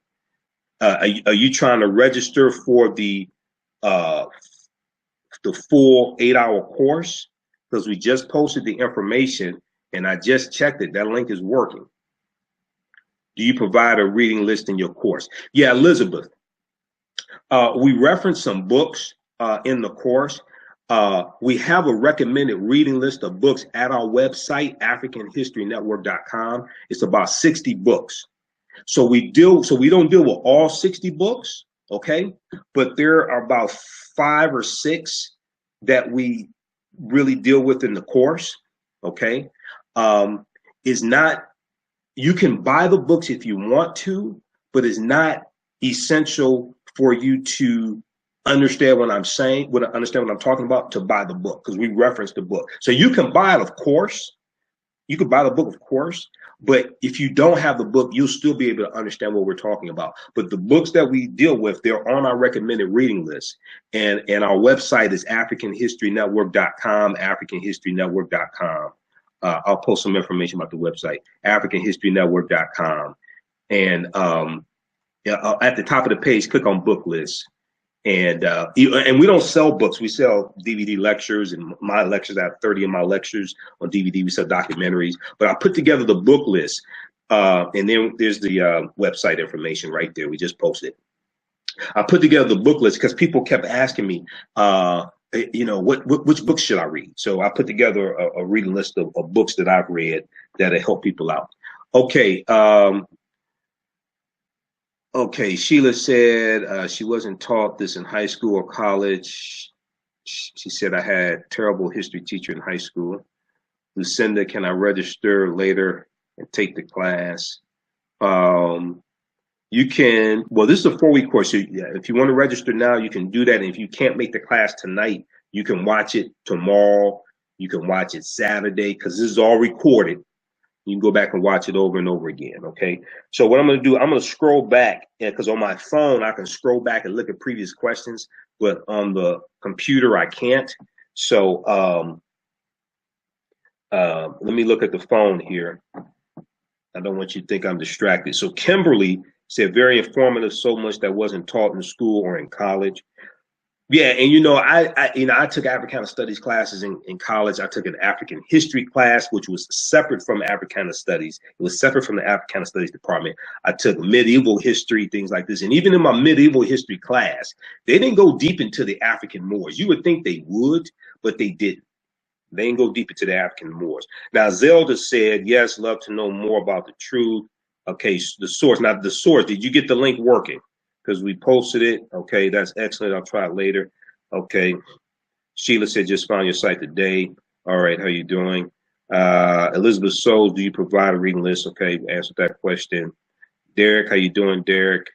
Are you trying to register for the full 8-hour course? Because we just posted the information and I just checked it. That link is working. Do you provide a reading list in your course? Yeah, Elizabeth. We reference some books in the course. We have a recommended reading list of books at our website, AfricanHistoryNetwork.com. It's about 60 books. So we don't deal with all 60 books, okay? But there are about 5 or 6 that we really deal with in the course, okay? Is not, you can buy the books if you want to, but it's not essential for you to understand what I'm saying, understand what I'm talking about, to buy the book, because we reference the book. So you can buy it, of course. You can buy the book, of course, but if you don't have the book, you'll still be able to understand what we're talking about. But the books that we deal with, they're on our recommended reading list. And our website is AfricanHistoryNetwork.com, AfricanHistoryNetwork.com. I'll post some information about the website, AfricanHistoryNetwork.com. And at the top of the page, click on book list. And we don't sell books. We sell DVD lectures, and my lectures, I have 30 of my lectures on DVD. We sell documentaries, but I put together the book list. And then there's the website information right there. We just posted. I put together the book list because people kept asking me, which books should I read? So I put together a reading list of books that I've read that help people out. Okay. Okay, Sheila said she wasn't taught this in high school or college. She said, I had terrible history teacher in high school. Lucinda, can I register later and take the class? You can, well, this is a 4-week course. So if you want to register now, you can do that. And if you can't make the class tonight, you can watch it tomorrow. You can watch it Saturday, because this is all recorded. You can go back and watch it over and over again. Okay. So what I'm going to do, I'm going to scroll back, because on my phone, I can scroll back and look at previous questions, but on the computer, I can't. So let me look at the phone here. I don't want you to think I'm distracted. So Kimberly said, very informative, so much that wasn't taught in school or in college. Yeah, and I took Africana Studies classes in college. I took an African history class, which was separate from Africana Studies. It was separate from the Africana Studies department. I took medieval history, things like this. And even in my medieval history class, they didn't go deep into the African Moors. You would think they would, but they didn't. They didn't go deep into the African Moors. Now, Zelda said, yes, love to know more about the truth. Okay, the source. Now, the source, did you get the link working? Because we posted it. Okay, that's excellent. I'll try it later. Okay. Sheila said, just found your site today. All right, how you doing? Elizabeth Souls, do you provide a reading list? Okay, answered that question. Derek, how you doing, Derek?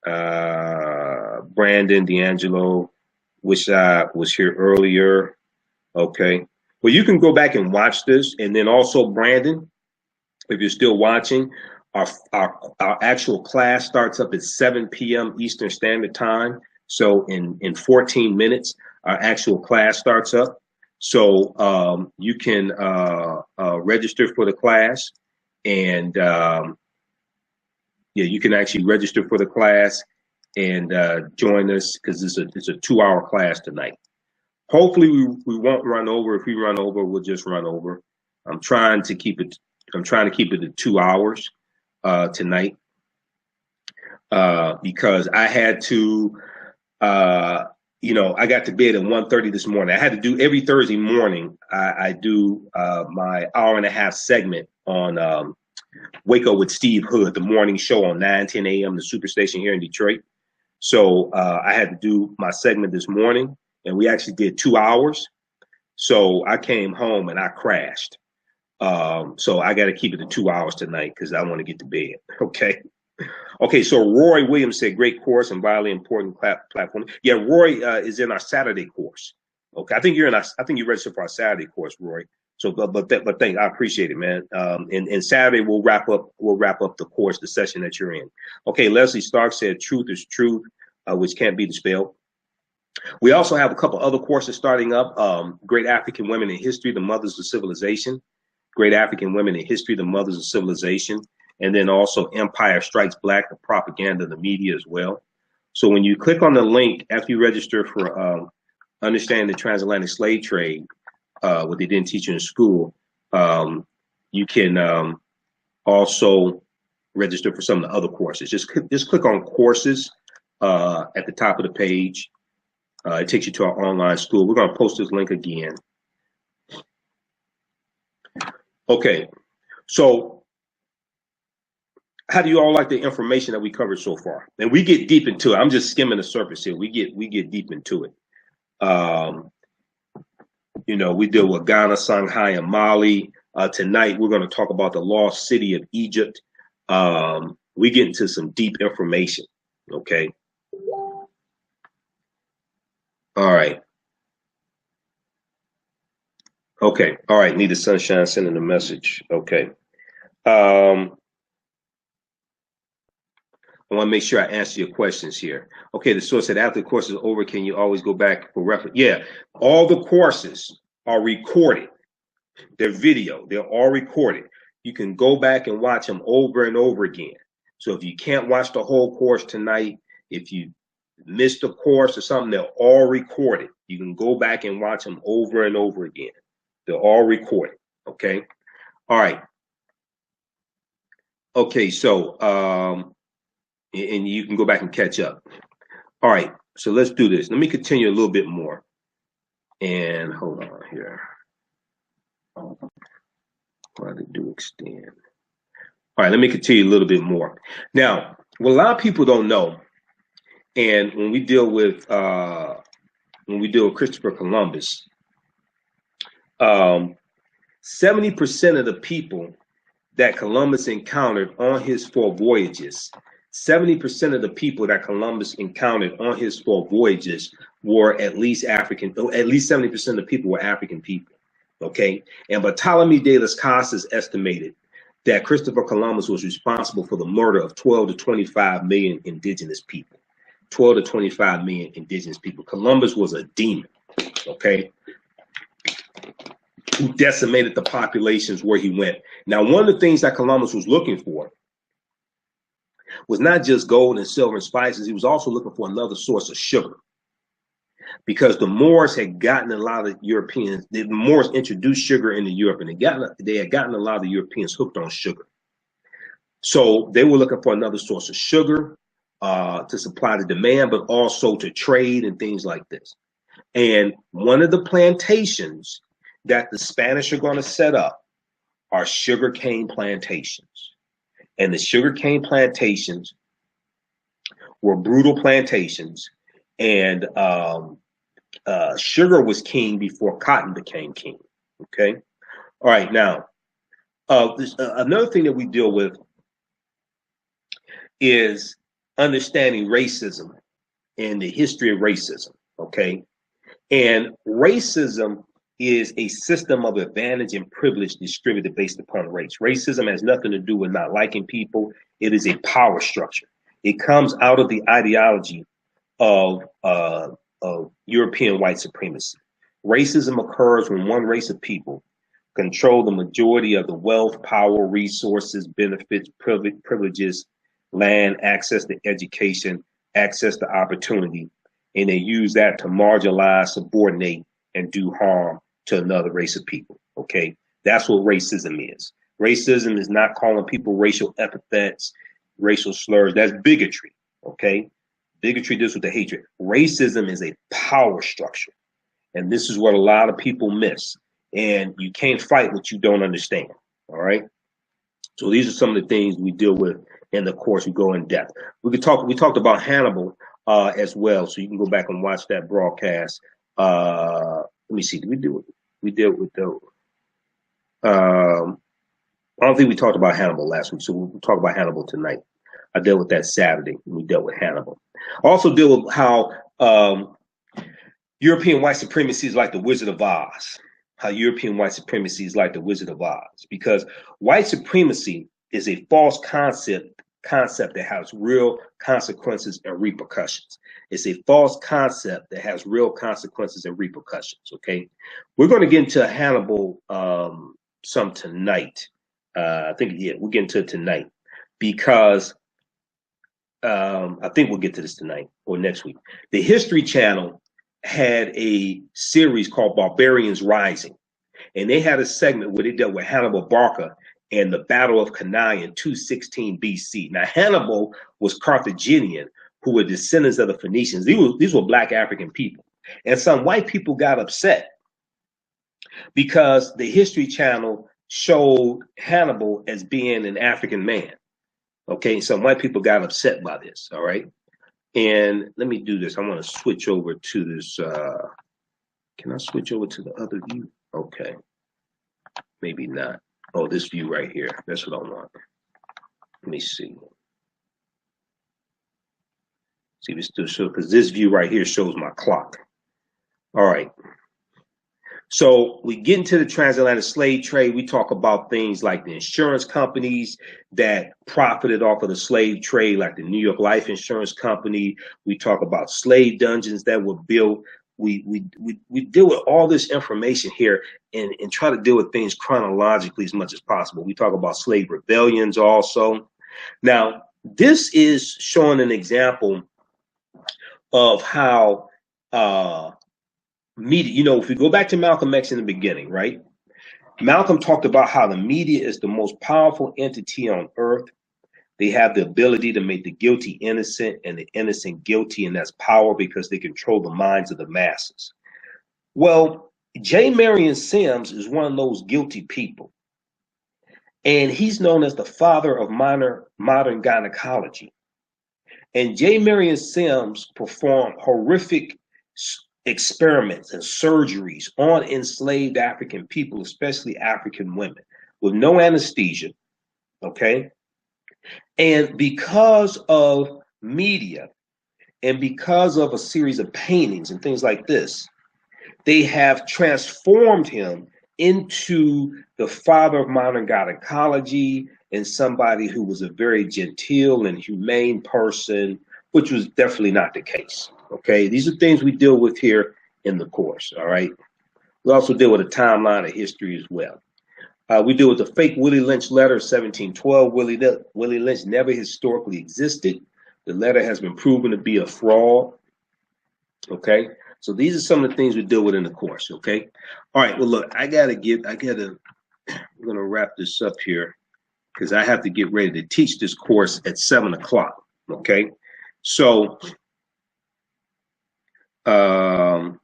Brandon, D'Angelo, wish I was here earlier. Okay. Well, you can go back and watch this. And then also, Brandon, if you're still watching, our actual class starts up at 7 p.m. Eastern Standard Time. So in 14 minutes, our actual class starts up. So you can register for the class. And yeah, you can actually register for the class and join us, because it's a 2-hour class tonight. Hopefully we won't run over. If we run over, we'll just run over. I'm trying to keep it to 2 hours tonight, because I had to, I got to bed at 1:30 this morning. I had to do every Thursday morning. I do my hour-and-a-half segment on Wake Up with Steve Hood, the morning show on 9:10 a.m. the Superstation here in Detroit. So I had to do my segment this morning, and we actually did 2 hours. So I came home and I crashed. So I got to keep it to 2 hours tonight, because I want to get to bed. Okay. Okay. So Roy Williams said, great course and vitally important platform. Yeah, Roy is in our Saturday course. Okay. I think you registered for our Saturday course, Roy. So, but thank, I appreciate it, man. And Saturday we'll wrap up the course, the session that you're in. Okay. Leslie Stark said, truth is truth, which can't be dispelled. We also have a couple other courses starting up. Great African Women in History, the Mothers of Civilization. Great African Women in History, the Mothers of Civilization. And then also Empire Strikes Black, the propaganda of the media as well. So when you click on the link, after you register for Understanding the Transatlantic Slave Trade, what they didn't teach you in school, you can also register for some of the other courses. Just click on courses at the top of the page. It takes you to our online school. We're going to post this link again. Okay, so how do you all like the information that we covered so far? And we get deep into it. I'm just skimming the surface here. We get deep into it. We deal with Ghana, Shanghai, and Mali. Tonight, we're going to talk about the lost city of Egypt. We get into some deep information. Okay. All right. Okay. All right. Need the sunshine sending a message. Okay. I want to make sure I answer your questions here. Okay. The source said, after the course is over, can you always go back for reference? Yeah. All the courses are recorded. They're video. They're all recorded. You can go back and watch them over and over again. So if you can't watch the whole course tonight, if you missed a course or something, they're all recorded. You can go back and watch them over and over again. They're all recorded. Okay. All right. Okay. So, and you can go back and catch up. All right. So let's do this. Let me continue a little bit more. And hold on here. Why did do extend? All right. Let me continue a little bit more. Now, what a lot of people don't know, and when we deal with when we deal with Christopher Columbus, 70% of the people that Columbus encountered on his 4 voyages, 70% of the people that Columbus encountered on his 4 voyages were at least African, at least 70% of the people were African people, okay? And Bartolome de las Casas estimated that Christopher Columbus was responsible for the murder of 12 to 25 million indigenous people. 12 to 25 million indigenous people. Columbus was a demon, okay, who decimated the populations where he went. Now, one of the things that Columbus was looking for was not just gold and silver and spices. He was also looking for another source of sugar, because the Moors had gotten a lot of Europeans, the Moors introduced sugar into Europe, and they had gotten a lot of the Europeans hooked on sugar. So they were looking for another source of sugar to supply the demand, but also to trade and things like this. And one of the plantations that the Spanish are going to set up are sugarcane plantations. And the sugarcane plantations were brutal plantations, and sugar was king before cotton became king. Okay. All right. Now, another thing that we deal with is understanding racism and the history of racism. Okay. And racism is a system of advantage and privilege distributed based upon race. Racism has nothing to do with not liking people. It is a power structure. It comes out of the ideology of European white supremacy. Racism occurs when one race of people control the majority of the wealth, power, resources, benefits, privileges, land, access to education, access to opportunity, and they use that to marginalize, subordinate, and do harm to another race of people. Okay, that's what racism is. Racism is not calling people racial epithets, racial slurs. That's bigotry. Okay, bigotry deals with the hatred. Racism is a power structure, and this is what a lot of people miss. And you can't fight what you don't understand. All right. So these are some of the things we deal with in the course. We go in depth. We talked about Hannibal as well, so you can go back and watch that broadcast. Let me see. Did we do it? We dealt with the. I don't think we talked about Hannibal last week, so we'll talk about Hannibal tonight. I dealt with that Saturday when we dealt with Hannibal. Also deal with how European white supremacy is like the Wizard of Oz. How European white supremacy is like the Wizard of Oz, because white supremacy is a false concept that has real consequences and repercussions. It's a false concept that has real consequences and repercussions. Okay, we're going to get into Hannibal some tonight. I think we'll get into it tonight, because I think we'll get to this tonight or next week. The History Channel had a series called Barbarians Rising, and they had a segment where they dealt with Hannibal Barca and the Battle of Cannae in 216 BC. Now, Hannibal was Carthaginian, who were descendants of the Phoenicians. These were Black African people. And some white people got upset because the History Channel showed Hannibal as being an African man. Okay, some white people got upset by this, all right? And let me do this. I want to switch over to this. Can I switch over to the other view? Okay, maybe not. Oh, this view right here. That's what I want. Let me see. See, this still shows, because this view right here shows my clock. All right. So we get into the transatlantic slave trade. We talk about things like the insurance companies that profited off of the slave trade, like the New York Life Insurance Company. We talk about slave dungeons that were built. We deal with all this information here and try to deal with things chronologically as much as possible. We talk about slave rebellions also. Now, this is showing an example of how media, you know, if we go back to Malcolm X in the beginning, right? Malcolm talked about how the media is the most powerful entity on earth. They have the ability to make the guilty innocent and the innocent guilty, and that's power because they control the minds of the masses. Well, J. Marion Sims is one of those guilty people, and he's known as the father of modern gynecology. And J. Marion Sims performed horrific experiments and surgeries on enslaved African people, especially African women, with no anesthesia, okay? And because of media and because of a series of paintings and things like this, they have transformed him into the father of modern gynecology and somebody who was a very genteel and humane person, which was definitely not the case. Okay, these are things we deal with here in the course. All right, we also deal with a timeline of history as well. We deal with the fake Willie Lynch letter, 1712. Willie Lynch never historically existed. The letter has been proven to be a fraud. Okay, so these are some of the things we deal with in the course. Okay, all right. Well, look, I'm gonna wrap this up here because I have to get ready to teach this course at 7 o'clock. Okay, so hold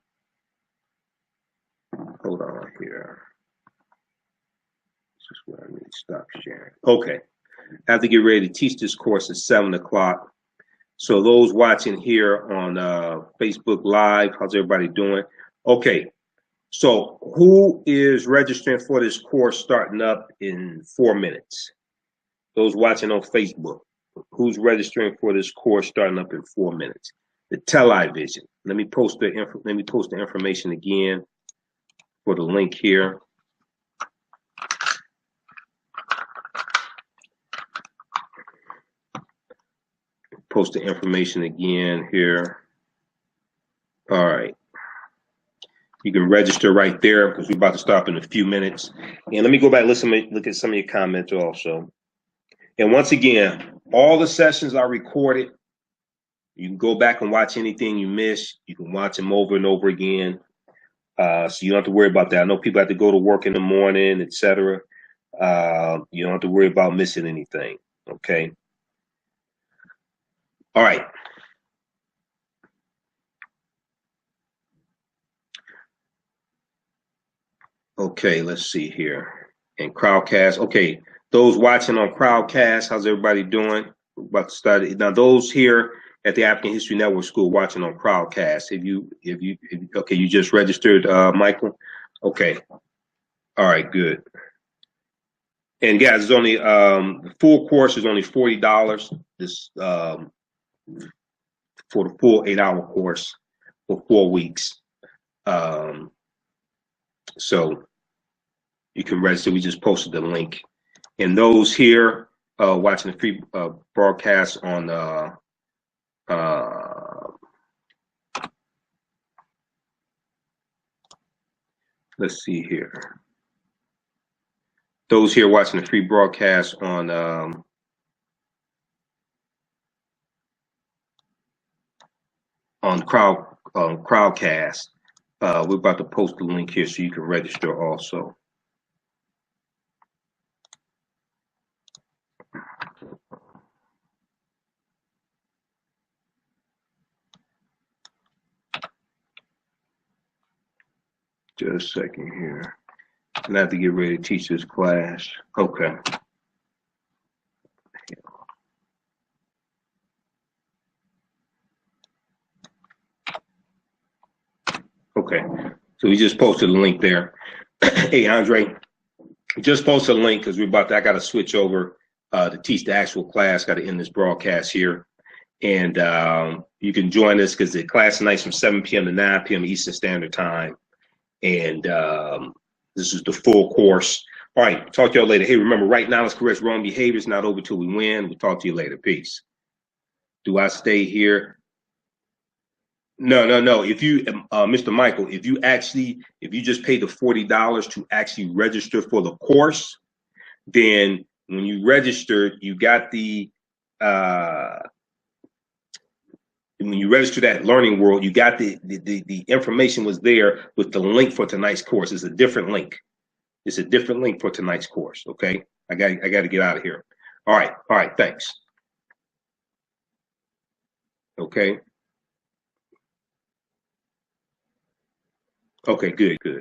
on here. This is where I need to stop sharing. Okay, I have to get ready to teach this course at 7 o'clock. So those watching here on Facebook Live, how's everybody doing? Okay, so who is registering for this course starting up in 4 minutes? Those watching on Facebook, who's registering for this course starting up in 4 minutes? The television. Let me post the information again for the link here. Post the information again here. All right. You can register right there because we're about to stop in a few minutes. And let me go back and look at some of your comments also. And once again, all the sessions are recorded. You can go back and watch anything you missed. You can watch them over and over again. So you don't have to worry about that. I know people have to go to work in the morning, etc. You don't have to worry about missing anything. Okay. All right. Okay, let's see here. And Crowdcast. Okay, those watching on Crowdcast, how's everybody doing? We're about to start it. Now, those here at the African History Network School watching on Crowdcast, okay, you just registered, Michael? Okay. All right, good. And guys, it's only the full course is only $40. This for the full 8-hour course for 4 weeks. So you can register. We just posted the link. And those here watching the free broadcast on let's see here. Those here watching the free broadcast on Crowdcast. We're about to post the link here so you can register also. Just a second here. I have to get ready to teach this class. Okay. Okay. So we just posted a link there. Hey, Andre, just posted a link because I got to switch over to teach the actual class. Got to end this broadcast here. And you can join us because the class tonight's from 7 p.m. to 9 p.m. Eastern Standard Time. And this is the full course. All right, talk to y'all later. Hey, remember, right now, let's correct wrong behavior. It's not over till we win. We'll talk to you later. Peace. Do I stay here? No. If you, Mr. Michael, if you just pay the $40 to actually register for the course, then when you registered, you got the when you register that Learning World, you got the information was there with the link for tonight's course. It's a different link. It's a different link for tonight's course. Okay, I got to get out of here. All right. Thanks. Okay. Okay. Good.